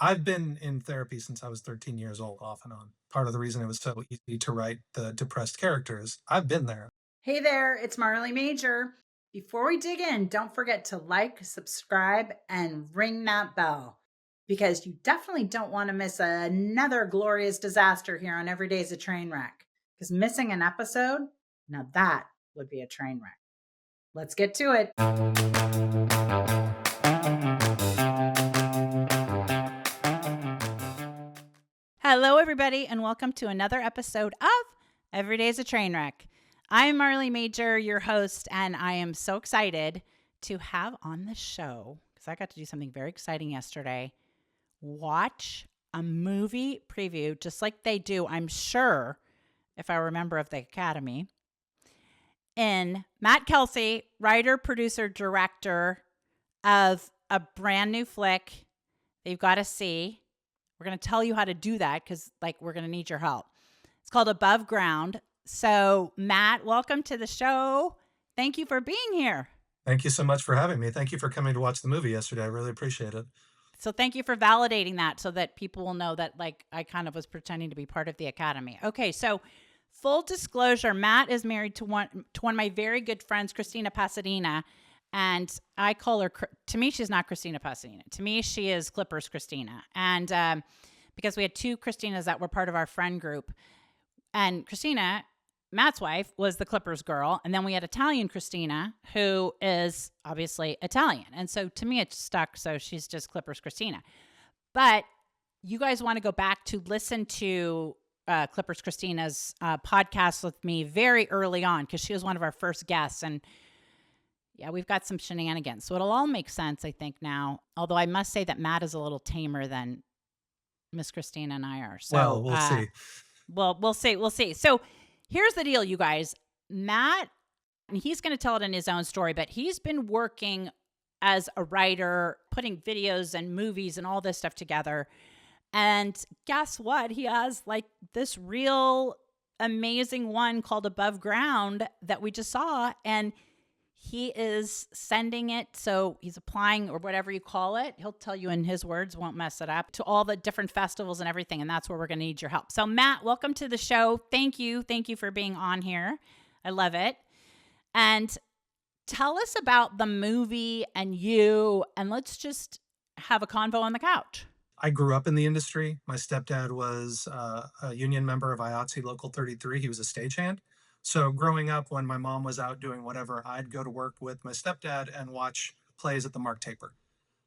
I've been in therapy since I was 13 years old, off and on. Part of the reason it was so easy to write the depressed characters, I've been there. Hey there, it's Marley Major. Before we dig in, don't forget to like, subscribe, and ring that bell because you definitely don't want to miss another glorious disaster here on Every Day's a Train Wreck. Because missing an episode, now that would be a train wreck. Let's get to it. Hello, everybody, and welcome to another episode of Every Day's a Train Wreck. I'm Marley Major, your host, and I am so excited to have on the show, because I got to do something very exciting yesterday, watch a movie preview, just like they do, I'm sure, if I remember, of the Academy. And Matt Kelsey, writer, producer, director of a brand new flick that you've got to see. We're going to tell you how to do that because, we're going to need your help. It's called Above Ground. So, Matt, welcome to the show. Thank you for being here. Thank you so much for having me. Thank you for coming to watch the movie yesterday. I really appreciate it. So, thank you for validating that so that people will know that, I kind of was pretending to be part of the Academy. Okay, so full disclosure, Matt is married to one of my very good friends, Christina Pasadena. And I call her, to me, she's not Christina Pasadena. To me, she is Clippers Christina. And because we had two Christinas that were part of our friend group. And Christina, Matt's wife, was the Clippers girl. And then we had Italian Christina, who is obviously Italian. And so to me, it's stuck. So she's just Clippers Christina. But you guys want to go back to listen to Clippers Christina's podcast with me very early on because she was one of our first guests. And yeah, we've got some shenanigans. So it'll all make sense, I think, now. Although I must say that Matt is a little tamer than Miss Christina and I are. Well, So, we'll see. we'll see. We'll see. So here's the deal, you guys. Matt, and he's going to tell it in his own story, but he's been working as a writer, putting videos and movies and all this stuff together. And guess what? He has this real amazing one called Above Ground that we just saw. And he is sending it, so he's applying, or whatever you call it. He'll tell you in his words, won't mess it up, to all the different festivals and everything, and that's where we're going to need your help. So, Matt, welcome to the show. Thank you. Thank you for being on here. I love it. And tell us about the movie and you, and let's just have a convo on the couch. I grew up in the industry. My stepdad was a union member of IATSE Local 33. He was a stagehand. So growing up, when my mom was out doing whatever, I'd go to work with my stepdad and watch plays at the Mark Taper.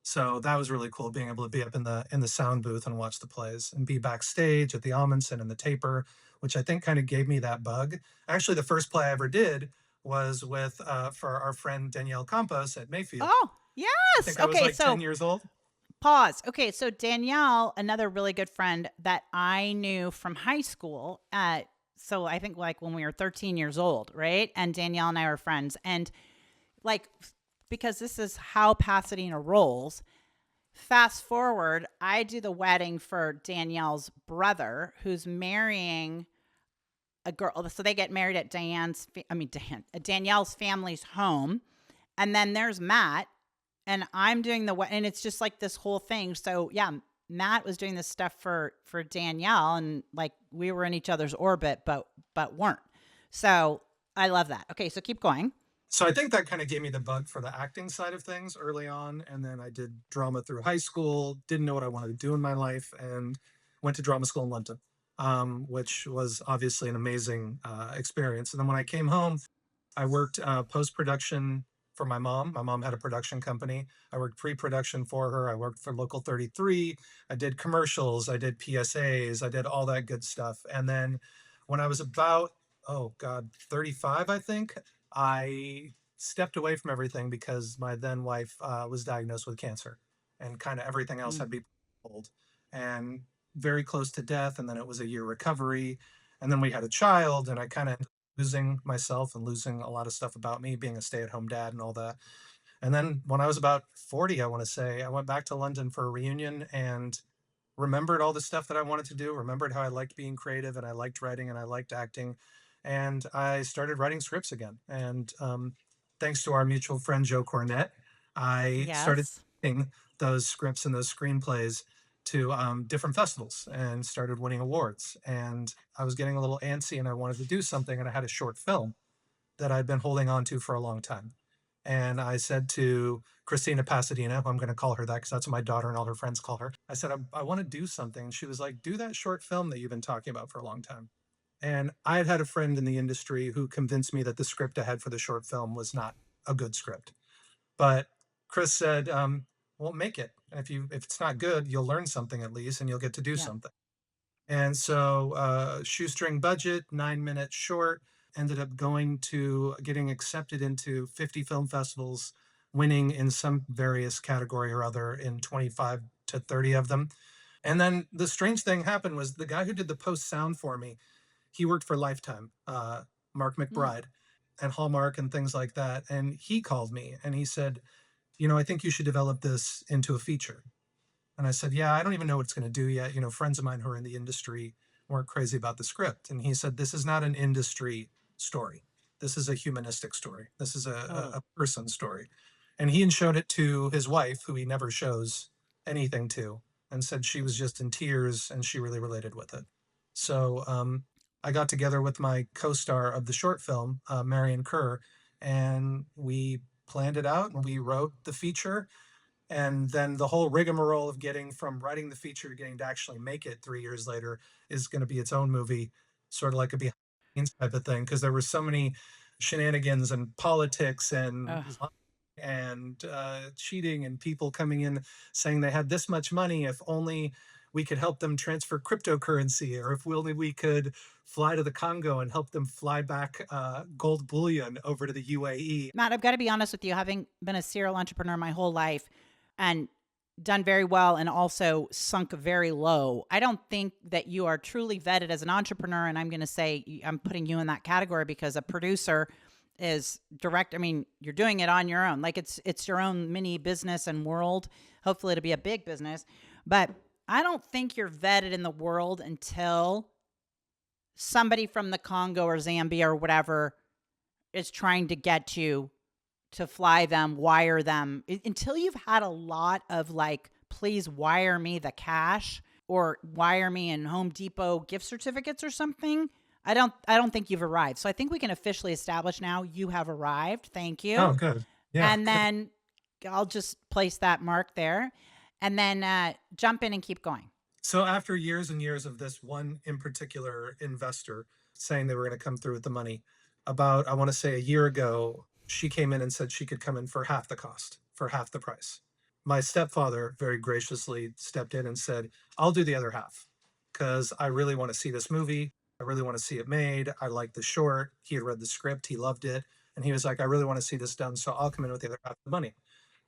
So that was really cool, being able to be up in the sound booth and watch the plays and be backstage at the Amundsen and the Taper, which I think kind of gave me that bug. Actually, the first play I ever did was with for our friend Danielle Campos at Mayfield. Oh, I yes. think I was Okay, like 10 years old. pause. Okay, so Danielle, another really good friend that I knew from high school. So I think when we were 13 years old, right? And Danielle and I were friends. And because this is how Pasadena rolls, fast forward, I do the wedding for Danielle's brother who's marrying a girl. So they get married at Danielle's family's home. And then there's Matt. And I'm doing and it's just this whole thing. So yeah, Matt was doing this stuff for Danielle, and we were in each other's orbit, but weren't. So I love that. Okay, so keep going. So I think that kind of gave me the bug for the acting side of things early on. And then I did drama through high school, didn't know what I wanted to do in my life, and went to drama school in London, which was obviously an amazing experience. And then when I came home, I worked post-production for my mom. My mom had a production company. I worked pre-production for her. I worked for Local 33. I did commercials. I did PSAs. I did all that good stuff. And then when I was about, 35, I think, I stepped away from everything because my then wife was diagnosed with cancer, and kind of everything else had Mm. been pulled and very close to death. And then it was a year recovery. And then we had a child, and I kind of losing myself and losing a lot of stuff about me, being a stay-at-home dad and all that. And then when I was about 40, I want to say, I went back to London for a reunion and remembered all the stuff that I wanted to do, remembered how I liked being creative and I liked writing and I liked acting. And I started writing scripts again. And thanks to our mutual friend, Joe Cornett, I started Yes. writing those scripts and those screenplays. to different festivals and started winning awards. And I was getting a little antsy and I wanted to do something. And I had a short film that I'd been holding on to for a long time. And I said to Christina Pasadena, I'm going to call her that because that's what my daughter and all her friends call her. I said, I want to do something. And she was like, do that short film that you've been talking about for a long time. And I had a friend in the industry who convinced me that the script I had for the short film was not a good script. But Chris said, well, make it. And if it's not good, you'll learn something at least and you'll get to do Yeah. something. And so, shoestring budget, 9 minutes short, ended up going to getting accepted into 50 film festivals, winning in some various category or other in 25 to 30 of them. And then the strange thing happened was the guy who did the post sound for me, he worked for Lifetime, Mark Mm. McBride and Hallmark and things like that. And he called me and he said, I think you should develop this into a feature. And I said, yeah, I don't even know what it's going to do yet. Friends of mine who are in the industry weren't crazy about the script. And he said, this is not an industry story. This is a humanistic story. This is Totally. a person story. And he showed it to his wife, who he never shows anything to, and said she was just in tears and she really related with it. So I got together with my co-star of the short film, Marion Kerr, and we planned it out and we wrote the feature, and then the whole rigmarole of getting from writing the feature to getting to actually make it 3 years later is going to be its own movie, sort of like a behind the scenes type of thing, because there were so many shenanigans and politics and Ugh. cheating and people coming in saying they had this much money if only we could help them transfer cryptocurrency, or if only we could fly to the Congo and help them fly back gold bullion over to the UAE. Matt, I've got to be honest with you, having been a serial entrepreneur my whole life and done very well and also sunk very low, I don't think that you are truly vetted as an entrepreneur. And I'm going to say I'm putting you in that category because a producer is direct. I mean, you're doing it on your own. Like it's your own mini business and world. Hopefully it'll be a big business. But I don't think you're vetted in the world until somebody from the Congo or Zambia or whatever is trying to get you to fly them, wire them. Until you've had a lot of like, please wire me the cash or wire me in Home Depot gift certificates or something. I don't think you've arrived. So I think we can officially establish now you have arrived. Thank you. Oh, good. Yeah, And good. then I'll just place that mark there and then jump in and keep going. So after years and years of this one in particular investor saying they were going to come through with the money, about I want to say a year ago, she came in and said she could come in for half the cost, for half the price. My stepfather very graciously stepped in and said, I'll do the other half because I really want to see this movie. I really want to see it made. I like the short. He had read the script. He loved it. And he was like, I really want to see this done. So I'll come in with the other half of the money.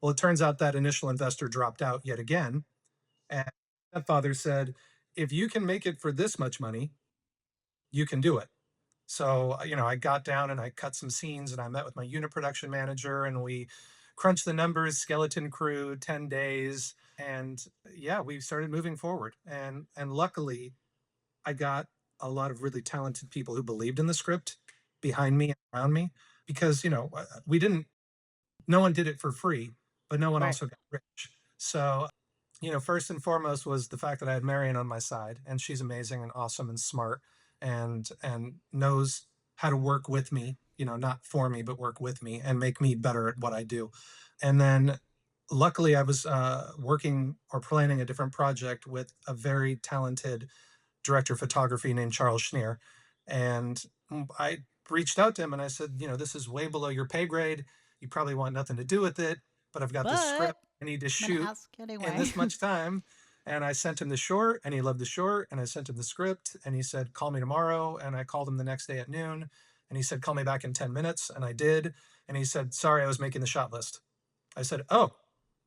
Well, it turns out that initial investor dropped out yet again. And stepfather said, if you can make it for this much money, you can do it. So, I got down and I cut some scenes and I met with my unit production manager and we crunched the numbers, skeleton crew, 10 days. And yeah, we started moving forward. And luckily I got a lot of really talented people who believed in the script behind me and around me, because, we didn't, no one did it for free, but no one Right. also got rich. So first and foremost was the fact that I had Marion on my side, and she's amazing and awesome and smart, and knows how to work with me. Not for me, but work with me and make me better at what I do. And then, luckily, I was working or planning a different project with a very talented director of photography named Charles Schneer, and I reached out to him and I said, this is way below your pay grade. You probably want nothing to do with it, but I've got this But script I need to I'm going to shoot ask in anyway. this much time. And I sent him the short and he loved the short. And I sent him the script and he said, call me tomorrow. And I called him the next day at noon and he said, call me back in 10 minutes. And I did. And he said, sorry, I was making the shot list. I said, oh,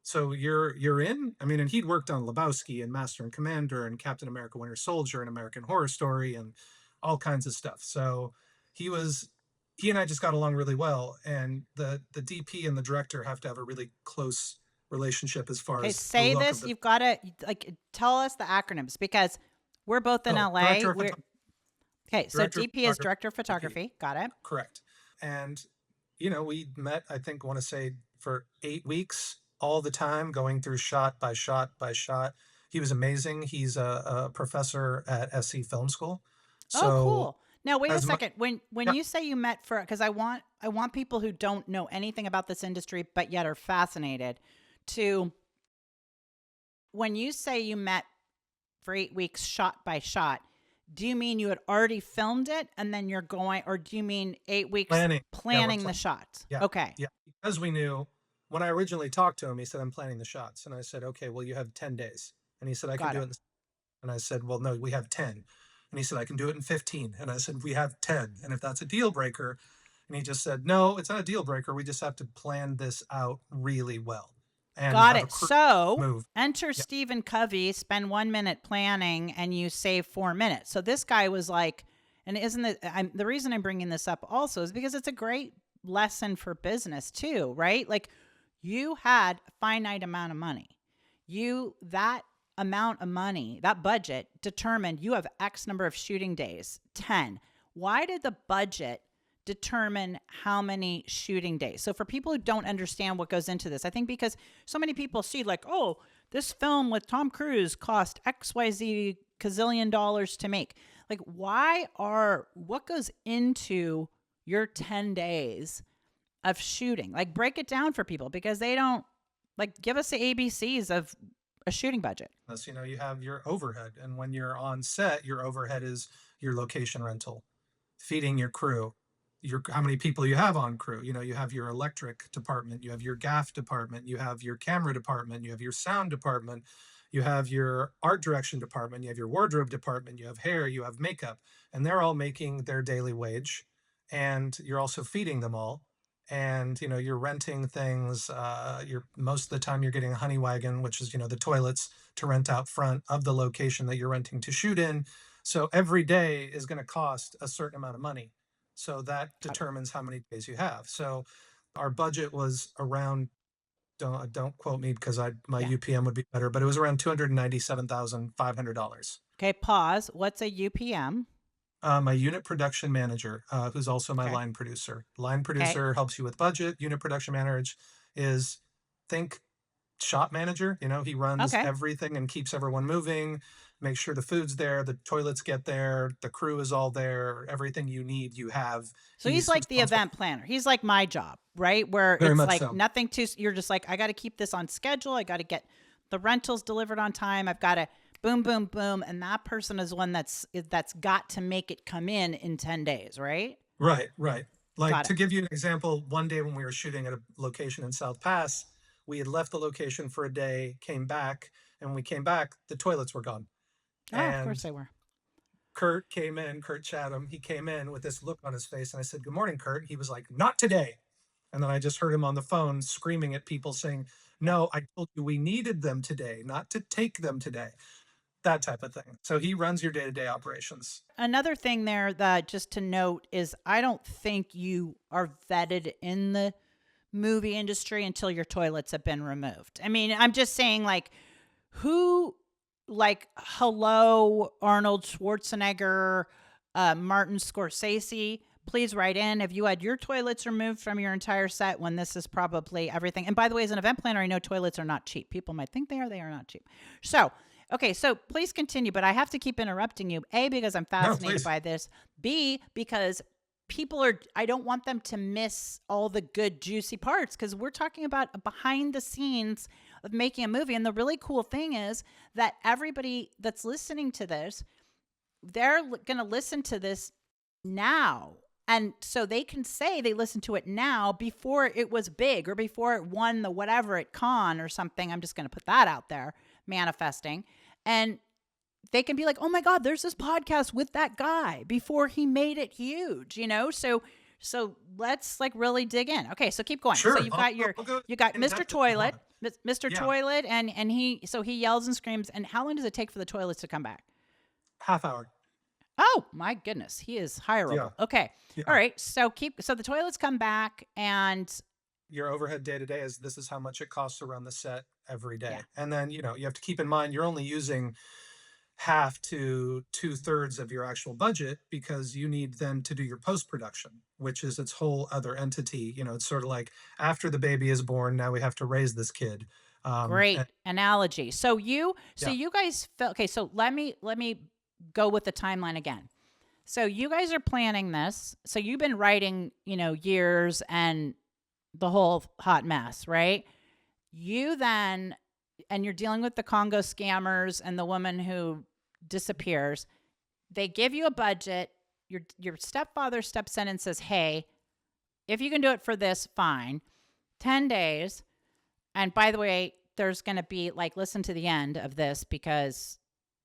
so you're in? I mean, and he'd worked on Lebowski and Master and Commander and Captain America Winter Soldier and American Horror Story and all kinds of stuff. So he was he and I just got along really well. And the DP and the director have to have a really close relationship as far Okay, as the say look of this. the You've got to like tell us the acronyms because we're both in LA. director of We're okay. So director of DP is photography, director of DP. photography. Got it. Correct. And we met, I think, want to say for 8 weeks all the time, going through shot by shot by shot. He was amazing. He's a professor at SC Film School. Oh, So cool. Now wait a as much, second. When yeah, you say you met for, because I want people who don't know anything about this industry but yet are fascinated to, when you say you met for 8 weeks shot by shot, do you mean you had already filmed it and then you're going, or do you mean 8 weeks planning. Yeah, we're planning the shots? yeah, Okay, yeah. Because we knew when I originally talked to him, he said, I'm planning the shots. And I said, okay, well, you have 10 days. And he said, I can got do it. it. And I said, well, no, we have 10. And he said, I can do it in 15. And I said, we have 10. And if that's a deal breaker, and he just said, no, it's not a deal breaker. We just have to plan this out really well and Got have a it. crew So move. enter Yeah. Stephen Covey, spend 1 minute planning, and you save 4 minutes. So this guy was like, and isn't it? The reason I'm bringing this up also is because it's a great lesson for business too, right? Like you had a finite amount of money. That amount of money, that budget determined you have X number of shooting days, 10. Why did the budget determine how many shooting days? So for people who don't understand what goes into this, I think because so many people see like, oh, this film with Tom Cruise cost XYZ gazillion dollars to make. Like what goes into your 10 days of shooting? Like break it down for people because they don't, like, give us the ABCs of a shooting budget. Plus, you have your overhead. And when you're on set, your overhead is your location rental, feeding your crew, your how many people you have on crew. You have your electric department, you have your gaff department, you have your camera department, you have your sound department, you have your art direction department, you have your wardrobe department, you have hair, you have makeup, and they're all making their daily wage, and you're also feeding them all. And you're renting things. You're most of the time you're getting a honey wagon, which is the toilets to rent out front of the location that you're renting to shoot in. So every day is going to cost a certain amount of money. So that Got it. determines how many days you have. So our budget was around, don't quote me because my Yeah. UPM would be better, but it was around $297,500. Okay. Pause. What's a UPM? My unit production manager, who's also my Okay. line producer. Line Okay. producer helps you with budget. Unit production manager is, think shop manager. He runs Okay. everything and keeps everyone moving, makes sure the food's there, the toilets get there, the crew is all there, everything you need, you have. So he's He's like the responsible. event planner. He's like my job, right? Where Very it's much like so. nothing too, you're just like, I got to keep this on schedule. I got to get the rentals delivered on time. I've got to boom, boom, boom. And that person is one that's got to make it come in 10 days, right? Right, right. Like Got it. to give you an example, one day when we were shooting at a location in South Pass, we had left the location for a day, came back, and when we came back, the toilets were gone. Oh, of course And they were. Kurt Chatham, he came in with this look on his face, and I said, "Good morning, Kurt." He was like, "Not today." And then I just heard him on the phone screaming at people saying, "No, I told you we needed them today, not to take them today." That type of thing. So he runs your day-to-day operations. Another thing there that just to note is I don't think you are vetted in the movie industry until your toilets have been removed. I mean, I'm just saying, like, who, like, hello, Arnold Schwarzenegger, Martin Scorsese, please write in. Have you had your toilets removed from your entire set when this is probably everything? And by the way, as an event planner, I know toilets are not cheap. People might think they are not cheap. So, okay, so please continue, but I have to keep interrupting you. A, because I'm No, fascinated please. by this. B, because I don't want them to miss all the good, juicy parts because we're talking about behind the scenes of making a movie. And the really cool thing is that everybody that's listening to this, they're going to listen to this now. And so they can say they listened to it now before it was big or before it won the whatever at Con or something. I'm just going to put that out there, manifesting. And they can be like, oh my God, there's this podcast with that guy before he made it huge, So let's like really dig in. Okay, so keep going. So Sure. you've got I'll go you got in Mr. depth if you Toilet, want. Mr. Yeah, Toilet, and he yells and screams. And how long does it take for the toilets to come back? half hour. Oh my goodness, he is Yeah, hireable. Okay, all yeah. right. So the toilets come back, and Your overhead day to day is this is how much it costs to run the set every yeah. day. And then, you have to keep in mind you're only using half to two-thirds of your actual budget because you need then to do your post-production, which is its whole other entity. It's sort of like after the baby is born, now we have to raise this kid. Great And analogy. So yeah, you guys felt okay. So let me go with the timeline again. So you guys are planning this. So you've been writing, years and the whole hot mess, right? You then, and you're dealing with the Congo scammers and the woman who disappears. They give you a budget. Your stepfather steps in and says, "Hey, if you can do it for this, fine. 10 days. And by the way, there's going to be like, listen to the end of this because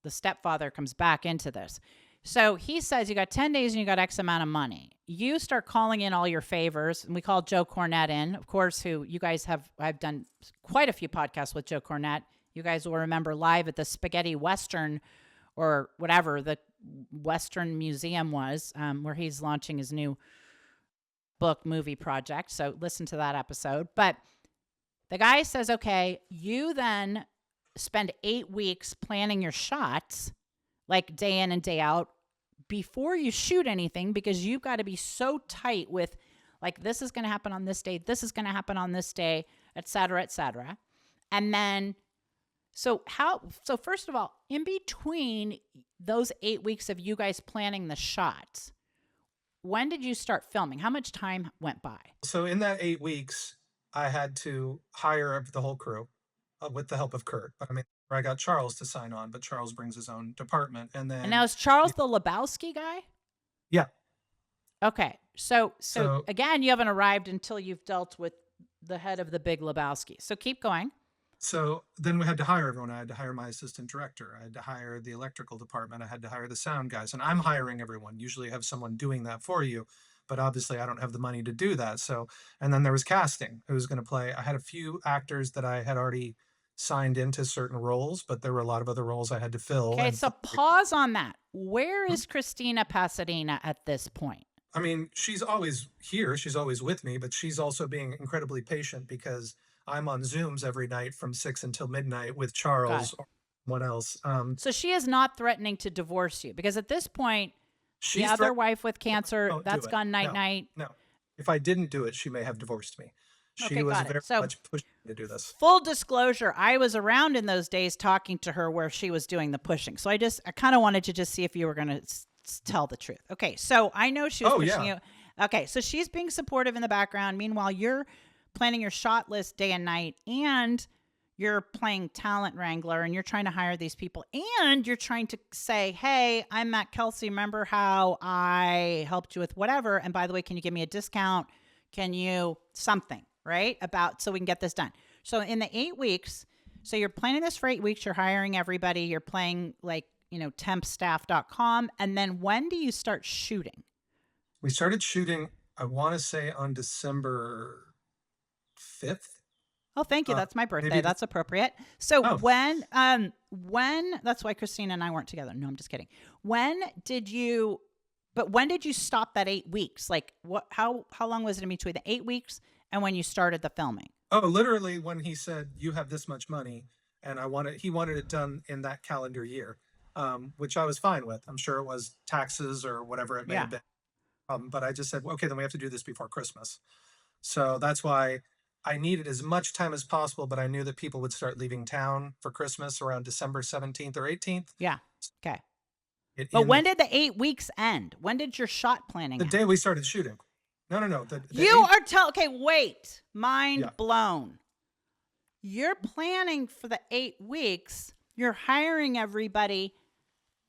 the stepfather comes back into this. So he says, you got 10 days and you got X amount of money. You start calling in all your favors. And we called Joe Cornette in, of course, who you guys I've done quite a few podcasts with Joe Cornette. You guys will remember live at the Spaghetti Western or whatever the Western Museum was, where he's launching his new book movie project. So listen to that episode. But the guy says, okay, you then spend 8 weeks planning your shots, like day in and day out, before you shoot anything, because you've got to be so tight with, like, this is going to happen on this day, this is going to happen on this day, et cetera, et cetera. And then, so first of all, in between those 8 weeks of you guys planning the shots, when did you start filming? How much time went by? so in that 8 weeks, I had to hire the whole crew with the help of Kurt. But I mean, I got Charles to sign on, but Charles brings his own department, and And then now is Charles the Lebowski guy? yeah. Okay. So So again, you haven't arrived until you've dealt with the head of the Big Lebowski. So keep going. so then we had to hire everyone. I had to hire my assistant director. I had to hire the electrical department. I had to hire the sound guys, and I'm hiring everyone. Usually, you have someone doing that for you, but obviously, I don't have the money to do that. So, and then there was casting. Who was going to play? I had a few actors that I had already signed into certain roles, but there were a lot of other roles I had to fill. Okay. And So pause on that. Where is Christina Pasadena at this point? I mean, she's always here. She's always with me, but she's also being incredibly patient because I'm on Zooms every night from 6 until midnight with Got it. Charles or someone else. So she is not threatening to divorce you because at this point, the She's other wife with cancer, don't that's do it. gone night No, night. no. If I didn't do it, she may have divorced me. She Okay, was got it. very So much pushing me to do this. full disclosure, I was around in those days talking to her where she was doing the pushing. So I kind of wanted to just see if you were going to tell the truth. Okay, so I know she was Oh, pushing yeah. you. Okay, so she's being supportive in the background. Meanwhile, you're planning your shot list day and night, and you're playing talent wrangler, and you're trying to hire these people, and you're trying to say, hey, I'm Matt Kelsey. Remember how I helped you with whatever? And by the way, can you give me a discount? Can you something, right? So we can get this done. So in the 8 weeks, so you're planning this for 8 weeks, you're hiring everybody, you're playing like, tempstaff.com. And then when do you start shooting? We started shooting, I want to say on December 5th. Oh, thank you. Uh, That's my birthday. maybe, That's appropriate. So oh, when that's why Christina and I weren't together. No, I'm just kidding. When did you stop that 8 weeks? Like how long was it in between the 8 weeks and when you started the filming? oh, literally when he said, you have this much money, and he wanted it done in that calendar year, which I was fine with. I'm sure it was taxes or whatever it may Yeah. have been. But I just said, well, okay, then we have to do this before Christmas. So that's why I needed as much time as possible, but I knew that people would start leaving town for Christmas around December 17th or 18th. Yeah. Okay. It, But in when did the 8 weeks end? When did your shot planning the end? day we started shooting. No. Okay, wait. Mind Yeah. blown. You're planning for the 8 weeks. You're hiring everybody.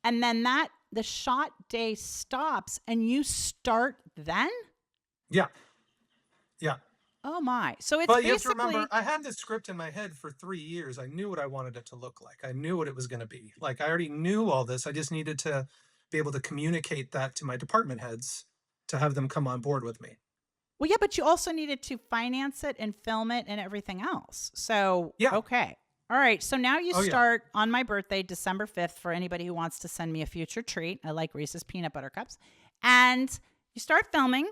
And then the shot day stops and you start then? Yeah. Oh my. So it's But you have basically to remember, I had this script in my head for 3 years. I knew what I wanted it to look like. I knew what it was going to be. Like, I already knew all this. I just needed to be able to communicate that to my department heads to have them come on board with me. well, yeah, but you also needed to finance it and film it and everything else. So, Yeah. okay. All right. So now you Oh, yeah. start on my birthday, December 5th, for anybody who wants to send me a future treat. I like Reese's peanut butter cups. And you start filming.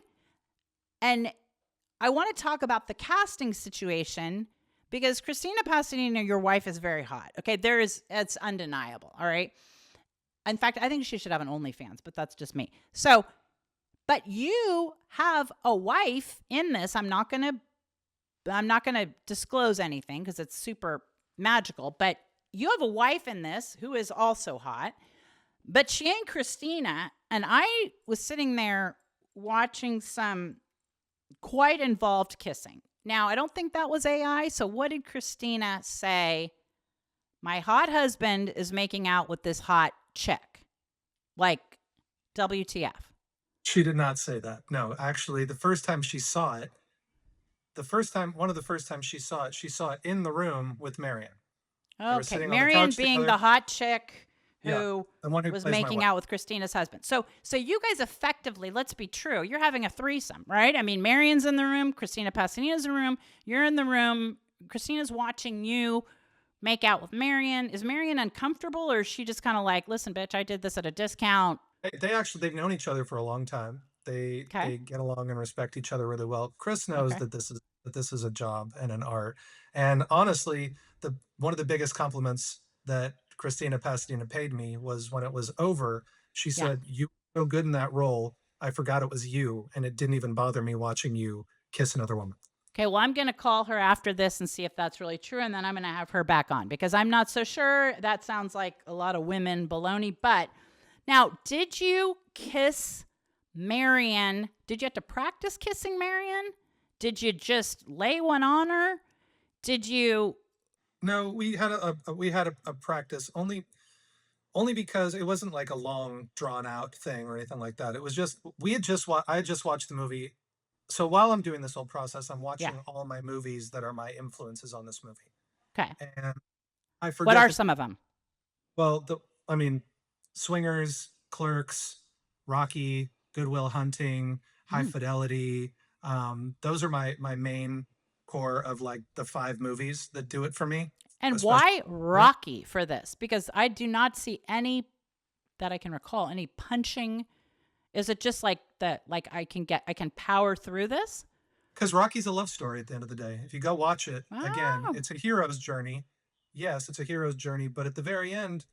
And I want to talk about the casting situation because Christina Pasadena, your wife, is very hot. Okay. It's undeniable. All right. In fact, I think she should have an OnlyFans, but that's just me. So, but you have a wife in this. I'm not going to I'm not going to disclose anything because it's super magical, but you have a wife in this who is also hot, but she ain't Christina. And I was sitting there watching some quite involved kissing. Now, I don't think that was AI. So what did Christina say? My hot husband is making out with this hot chick. Like, WTF. She did not say that. No, actually, the first time she saw it, one of the first times she saw it in the room with Marion. They were Okay. sitting on the Marion couch being together. the hot chick Yeah, who the one who was plays my making wife. out with Christina's husband. So you guys effectively, let's be true, you're having a threesome, right? I mean, Marion's in the room, Christina Pasadina's in the room, you're in the room, Christina's watching you make out with Marion. Is Marion uncomfortable, or is she just kind of like, listen, bitch, I did this at a discount? They've known each other for a long time. They Okay. get along and respect each other really well. Chris knows Okay. that this is a job and an art. And honestly, the one of the biggest compliments that Christina Pasadena paid me was when it was over. She Yeah. said, "You were so good in that role. I forgot it was you, and it didn't even bother me watching you kiss another woman." Okay, well, I'm going to call her after this and see if that's really true, and then I'm going to have her back on because I'm not so sure. That sounds like a lot of women baloney. But now, did you kiss Marion? Did you have to practice kissing Marion? Did you just lay one on her? Did you? No, we had a practice only because it wasn't like a long drawn out thing or anything like that. It was just I had just watched the movie. So while I'm doing this whole process, I'm Yeah. watching all my movies that are my influences on this movie. Okay. And I What forget are that, some of them? well, I mean, Swingers, Clerks, Rocky, Goodwill Hunting, High Mm. Fidelity. Those are my main core of like the 5 movies that do it for me. And Especially, why Rocky for this? Because I do not see any that I can recall any punching. Is it just like that? Like I can power through this? because Rocky's a love story at the end of the day. If you go watch it, again, Oh. it's a hero's journey. Yes, it's a hero's journey, but at the very end,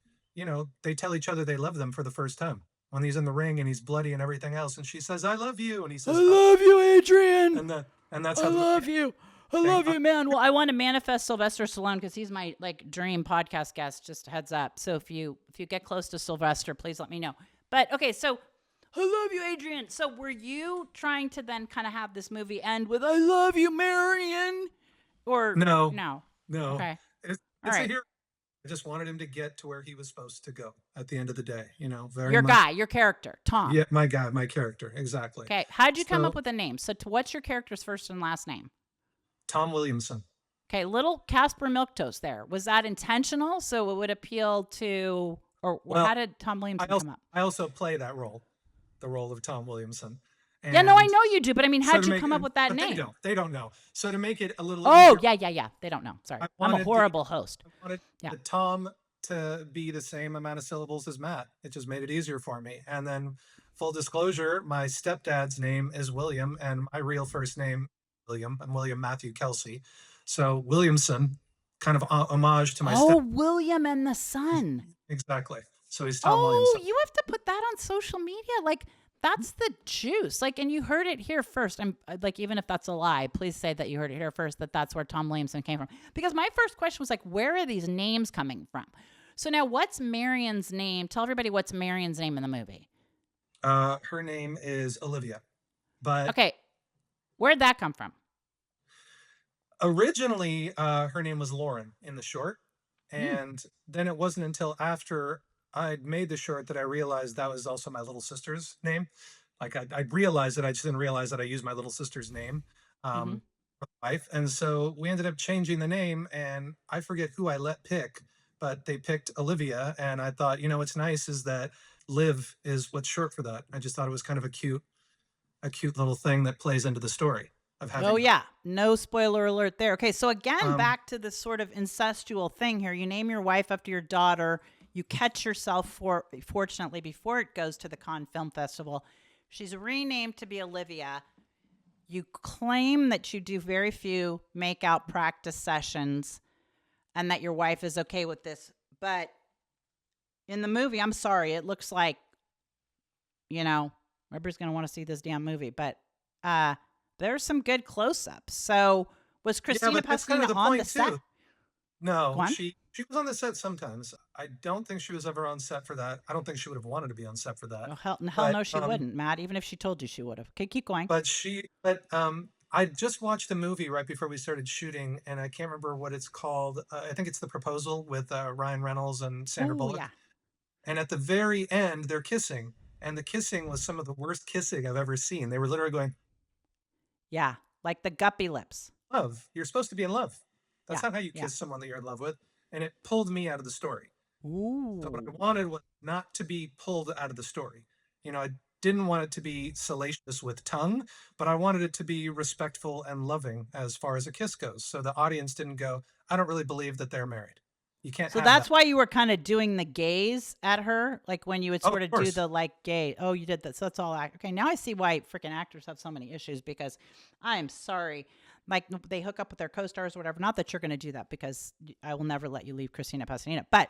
they tell each other they love them for the first time. When he's in the ring and he's bloody and everything else, and she says, "I love you," and he I says, love you, Adrian. and that's I how the movie love you. I saying, love you, man. Well, I want to manifest Sylvester Stallone because he's my like dream podcast guest. Just heads up. So if you get close to Sylvester, please let me know. But okay, so I love you, Adrian. So were you trying to then kind of have this movie end with "I love you, Marion," or No, no? no, Okay, it's, all it's a right. hero. I just wanted him to get to where he was supposed to go at the end of the day. Very Your much. guy, your character, Tom. Yeah, my guy, my character, exactly. Okay, how'd you come So up with a name? So what's your character's first and last name? Tom Williamson. Okay, little Casper Milquetoast there. Was that intentional? So it would appeal to, or Well, how did Tom Williamson come up? I also play that role, the role of Tom Williamson. Yeah, no, I And know you do, but I mean, so how'd to you make come up it, with that but name? they don't know. So to make it a little Oh, easier, yeah. They don't know. Sorry. I I'm a wanted horrible host. I wanted Yeah. the Tom to be the same amount of syllables as Matt. It just made it easier for me. And then, full disclosure, my stepdad's name is William, and my real first name William. I'm William Matthew Kelsey. So Williamson, kind of homage to my Oh, William and the Son. exactly. So he's Tom Oh, Williamson. you have to put that on social media. Like, that's the juice. Like, and you heard it here first. I'm like, even if that's a lie, please say that you heard it here first, that's where Tom Williamson came from. Because my first question was like, where are these names coming from? So now what's Marion's name? Tell everybody what's Marion's name in the movie. Her name is Olivia. But Okay. Where'd that come from? originally, her name was Lauren in the short. Mm. And then it wasn't until after I'd made the short that I realized that was also my little sister's name. Like I realized it, I just didn't realize that I used my little sister's name Mm-hmm. for life. And so we ended up changing the name, and I forget who I let pick, but they picked Olivia. And I thought, what's nice is that Liv is what's short for that. I just thought it was kind of a cute little thing that plays into the story of having. Oh, yeah. No spoiler alert there. Okay. So again, Um, back to this sort of incestual thing here. You name your wife after your daughter. You catch yourself fortunately, before it goes to the Cannes Film Festival. She's renamed to be Olivia. You claim that you do very few make-out practice sessions and that your wife is okay with this. But in the movie, I'm sorry, it looks like, everybody's going to want to see this damn movie. But there's some good close-ups. So Was Yeah, Christina but that's kind of Pasadena the on the point set? too. Go No, on. she was on the set sometimes. I don't think she was ever on set for that. I don't think she would have wanted to be on set for that. Oh, hell But no, she wouldn't, Matt. Even if she told you, she would have. Okay, keep going. I just watched the movie right before we started shooting, and I can't remember what it's called. I think it's The Proposal with Ryan Reynolds and Sandra Oh Bullock. yeah, And at the very end, they're kissing, and the kissing was some of the worst kissing I've ever seen. They were literally going, yeah, like the guppy lips. "Love, you're supposed to be in love. That's Yeah, not how you yeah. kiss someone that you're in love with." And it pulled me out of the story. So what I Ooh. wanted was not to be pulled out of the story. I didn't want it to be salacious with tongue, but I wanted it to be respectful and loving as far as a kiss goes. So the audience didn't go, I don't really believe that they're married. You can't So have that's that. why you were kind of doing the gaze at her, like when you would Oh, of sort of do course. the like gaze. Oh, you did that. So that's all. Okay, now I see why freaking actors have so many issues because I am sorry. Like they hook up with their co-stars or whatever. Not that you're going to do that because I will never let you leave Christina Pasadena. But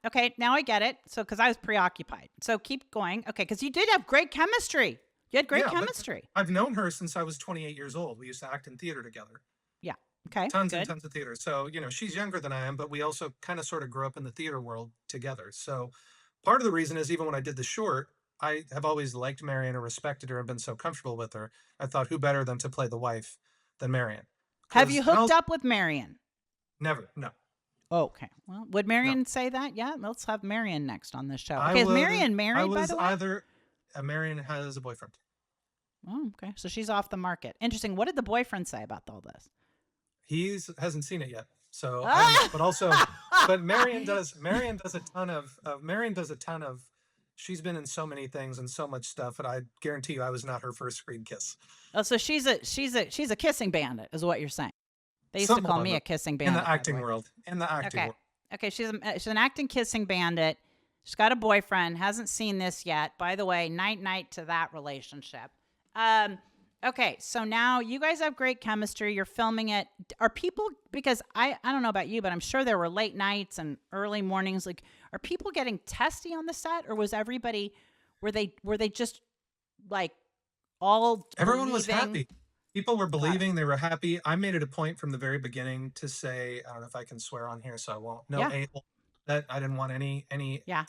okay, now I get it. So because I was preoccupied. So keep going. Okay, because you did have great chemistry. You had great Yeah, but chemistry. I've known her since I was 28 years old. We used to act in theater together. Yeah. Okay. Tons and Good. tons of theater. So, she's younger than I am, but we also kind of sort of grew up in the theater world together. So, part of the reason is even when I did the short, I have always liked Marion and respected her and been so comfortable with her. I thought, who better than to play the wife than Marion? Have you And hooked I'll up with Marion? never, no, Okay. Well, would no. Marion say that? Yeah. Let's have Marion next on this show. I Okay. Is was, Marion I married, by was the way? either, Marion has a boyfriend. Oh, okay. So she's off the market. Interesting. What did the boyfriend say about all this? Hasn't seen it yet. So I don't know. But also, but Ah! Marion does a ton Marion does a ton of, she's been in so many things and so much stuff. And I guarantee you, I was not her first screen kiss. Oh, so she's a kissing bandit, is what you're saying. They used to Something call along me those a kissing in bandit, the by the acting way. world. In the acting Okay. world. Okay. She's an acting kissing bandit. She's got a boyfriend. Hasn't seen this yet. By the way, night night to that relationship. Um. Okay. So now you guys have great chemistry. You're filming it. Are people because I don't know about you, but I'm sure there were late nights and early mornings. Like, are people getting testy on the set, or was everybody were they just like all Everyone was believing? happy. People were Got it. believing, they were happy. I made it a point from the very beginning to say, I don't know if I can swear on here, so I won't. No Yeah. a that I didn't want Yeah.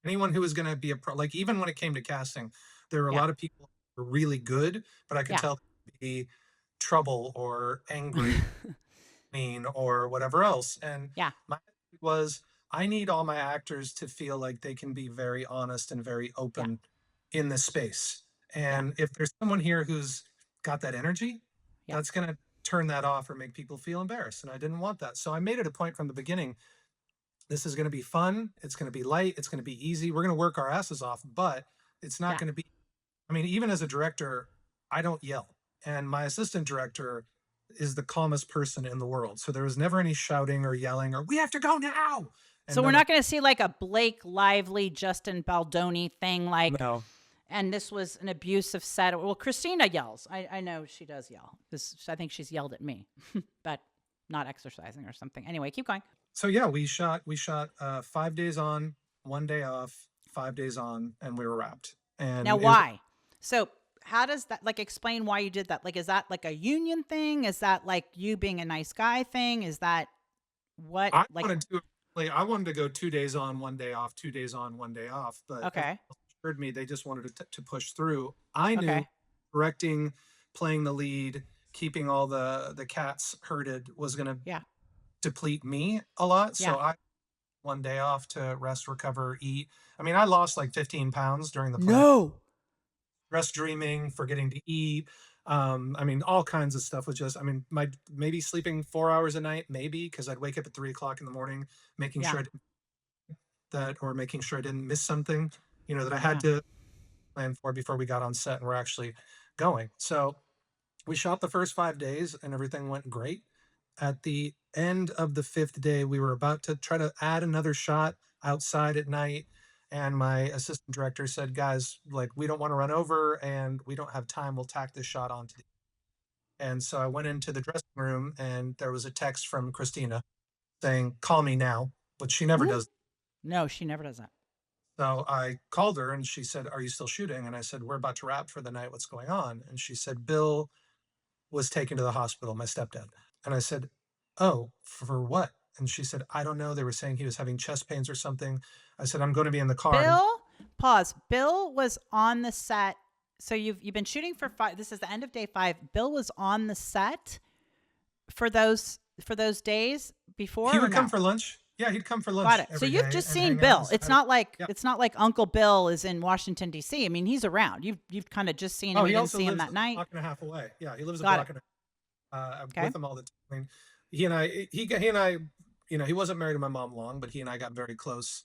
anyone who was going to be a pro. Like even when it came to casting, there were a Yeah. lot of people who were really good, but I could Yeah. tell be trouble or angry, mean or whatever else. And Yeah. my attitude was, I need all my actors to feel like they can be very honest and very Yeah. open in this space. Yeah. And if there's someone here who's got that energy, Yeah. that's going to turn that off or make people feel embarrassed. And I didn't want that. So I made it a point from the beginning. This is going to be fun. It's going to be light. It's going to be easy. We're going to work our asses off, but it's not Yeah. going to be, I mean, even as a director, I don't yell. And my assistant director is the calmest person in the world. So there was never any shouting or yelling or we have to go now. And So we're none of not going to see like a Blake Lively, Justin Baldoni thing, like, no. and this was an abusive set. Well, Christina yells. I know she does yell. I think she's yelled at me, but not exercising or something. Anyway, keep going. So yeah, we shot 5 days on, 1 day off, 5 days on, and we were wrapped. Now, And why? So how does that like explain why you did that? Like, is that like a union thing? Is that like you being a nice guy thing? Is that what I like? wanted to like I wanted to go 2 days on, 1 day off, 2 days on, 1 day off. But everyone Okay. else assured me they just wanted to push through. I knew Okay. directing, playing the lead, keeping all the cats herded was going to Yeah. deplete me a lot. Yeah. So I 1 day off to rest, recover, eat. I mean, I lost like 15 pounds during the plan. No. Rest dreaming, forgetting to eat. I mean, all kinds of stuff was just, I mean, my maybe sleeping 4 hours a night, maybe because I'd wake up at 3 o'clock in the morning, making Yeah. sure I didn't that or making sure I didn't miss something, that I had Yeah. to plan for before we got on set and we're actually going. So we shot the first 5 days and everything went great. At the end of the fifth day, we were about to try to add another shot outside at night. And my assistant director said, guys, like, we don't want to run over and we don't have time. We'll tack this shot onto the. And so I went into the dressing room and there was a text from Christina saying, call me now, but she never Ooh. does. No, she never does that. So I called her and she said, are you still shooting? And I said, we're about to wrap for the night. What's going on? And she said, Bill was taken to the hospital, my stepdad. And I said, "Oh, for what?" And she said, "I don't know. They were saying he was having chest pains or something." I said, "I'm going to be in the car." And Bill, pause. Bill was on the set. So you've been shooting for 5. This is the end of day 5. Bill was on the set for those days he before or would come no? for lunch. Yeah, he'd come for Got lunch it. So every you've day just and seen hang out. Bill. It's not like Yeah. Uncle Bill is in Washington D.C. I mean, he's around. You've kind of just seen Oh, him. You he didn't also see him lives that a night. block and a half away. Yeah, he lives a Got it. block and I'm Okay. with him all the time. I mean, he and I, he wasn't married to my mom long, but he and I got very close.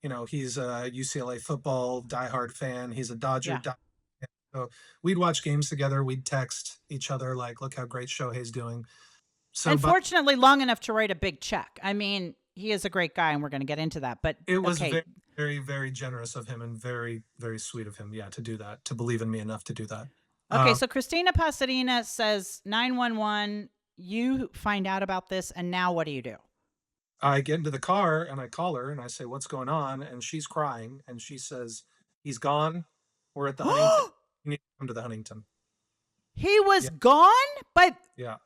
He's a UCLA football diehard fan. He's a Dodger Yeah. fan. So we'd watch games together. We'd text each other like, "Look how great Shohei's doing." So, And but fortunately, long enough to write a big check. I mean, he is a great guy, and we're going to get into that. But it was okay. very, very, very generous of him and very, very sweet of him. Yeah, to do that, to believe in me enough to do that. Okay. Um, So Christina Pasadena says 911. You find out about this, and now what do you do? I get into the car and I call her and I say, "What's going on?" And she's crying and she says, "He's gone. We're at the Huntington. You need to come to the Huntington." He was Yeah, gone, but yeah.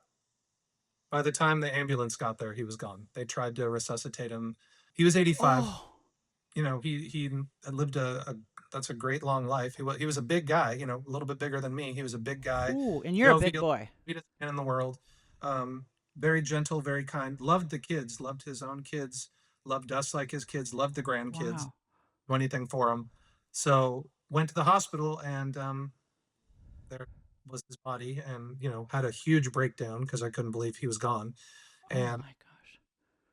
By the time the ambulance got there, he was gone. They tried to resuscitate him. He was 85. oh, He had lived a that's a great long life. He was a big guy, a little bit bigger than me. He was a big guy, ooh, and you're a big jovial, boy. sweetest man in the world. Very gentle, very kind. Loved the kids, loved his own kids, loved us like his kids, loved the grandkids. Wow. Do anything for him. So went to the hospital and there was his body, and had a huge breakdown because I couldn't believe he was gone. Oh And my gosh.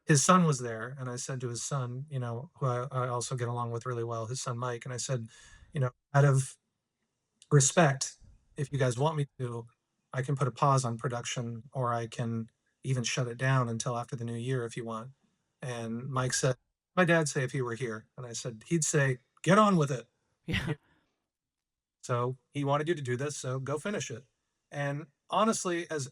his son was there, and I said to his son, who I also get along with really well, his son Mike, and I said, out of respect, if you guys want me to, I can put a pause on production, or I can even shut it down until after the new year if you want. And Mike said, "My dad'd say if he were here," and I said, "He'd say, get on with it." Yeah. So he wanted you to do this, so go finish it. And honestly, as